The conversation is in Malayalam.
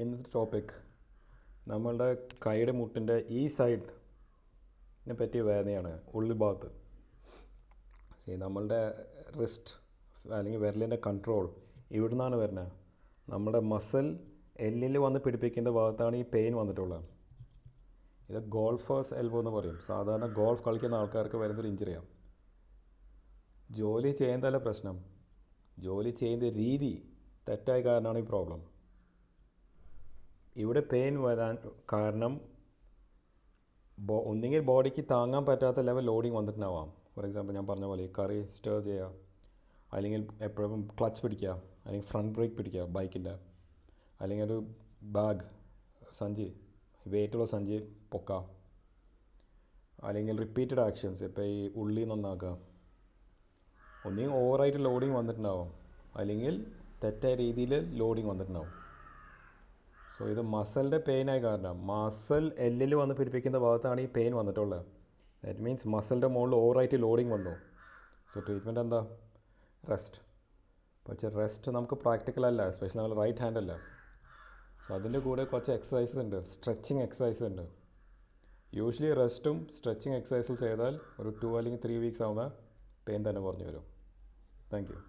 ഇന്നത്തെ ടോപ്പിക് നമ്മളുടെ കൈയുടെ മുട്ടിൻ്റെ ഈ സൈഡിനെ പറ്റിയ വേദനയാണ്, ഉള്ളിൽ ഭാഗത്ത്. നമ്മളുടെ റിസ്റ്റ് അല്ലെങ്കിൽ വിരലിൻ്റെ കൺട്രോൾ ഇവിടെ നിന്നാണ് വരുന്നത്. നമ്മുടെ മസിൽ എല്ലിൽ വന്ന് പിടിപ്പിക്കുന്ന ഭാഗത്താണ് ഈ പെയിൻ വന്നിട്ടുള്ളത്. ഇത് ഗോൾഫേഴ്സ് എൽബോ എന്ന് പറയും. സാധാരണ ഗോൾഫ് കളിക്കുന്ന ആൾക്കാർക്ക് വരുന്നൊരു ഇഞ്ചുറിയാണ്. ജോലി ചെയ്യുന്നതല്ല പ്രശ്നം, ജോലി ചെയ്യുന്ന രീതി തെറ്റായ കാരണമാണ് ഈ പ്രോബ്ലം. ഇവിടെ പെയിൻ വരാൻ കാരണം ഒന്നുകിൽ ബോഡിക്ക് താങ്ങാൻ പറ്റാത്ത ലെവൽ ലോഡിങ് വന്നിട്ടുണ്ടാവാം. ഫോർ എക്സാമ്പിൾ ഞാൻ പറഞ്ഞ പോലെ ഈ കറി സ്റ്റർ ചെയ്യുക, അല്ലെങ്കിൽ എപ്പോഴും ക്ലച്ച് പിടിക്കുക, അല്ലെങ്കിൽ ഫ്രണ്ട് ബ്രേക്ക് പിടിക്കുക ബൈക്കിൻ്റെ, അല്ലെങ്കിൽ ഒരു ബാഗ് സഞ്ചി വെയിറ്റുള്ള സഞ്ചി പൊക്കാം, അല്ലെങ്കിൽ റിപ്പീറ്റഡ് ആക്ഷൻസ് ഇപ്പോൾ ഈ ഉള്ളി നന്നാക്കുക. ഒന്നുകിൽ ഓവറായിട്ട് ലോഡിങ് വന്നിട്ടുണ്ടാവും, അല്ലെങ്കിൽ തെറ്റായ രീതിയിൽ ലോഡിങ് വന്നിട്ടുണ്ടാവും. സോ ഇത് മസിലിൻ്റെ പെയിനായ കാരണം മസിൽ എല്ലിൽ വന്ന് പിടിപ്പിക്കുന്ന ഭാഗത്താണ് ഈ പെയിൻ വന്നിട്ടുള്ളത്. ദാറ്റ് മീൻസ് മസിലിൻ്റെ മുകളിൽ ഓവറായിട്ട് ലോഡിങ് വന്നു. സോ ട്രീറ്റ്മെൻറ്റ് എന്താ? റെസ്റ്റ്. പക്ഷേ റെസ്റ്റ് നമുക്ക് പ്രാക്ടിക്കൽ അല്ല, എസ്പെഷ്യലി നമ്മൾ റൈറ്റ് ഹാൻഡ് അല്ല. സോ അതിൻ്റെ കൂടെ കുറച്ച് എക്സസൈസ് ഉണ്ട്, സ്ട്രെച്ചിങ് എക്സസൈസ് ഉണ്ട്. യൂഷ്വലി റെസ്റ്റും സ്ട്രെച്ചിങ് എക്സസൈസും ചെയ്താൽ ഒരു 2 അല്ലെങ്കിൽ 3 വീക്സ് ആകുമ്പോൾ പെയിൻ തന്നെ കുറഞ്ഞു വരും. Thank you.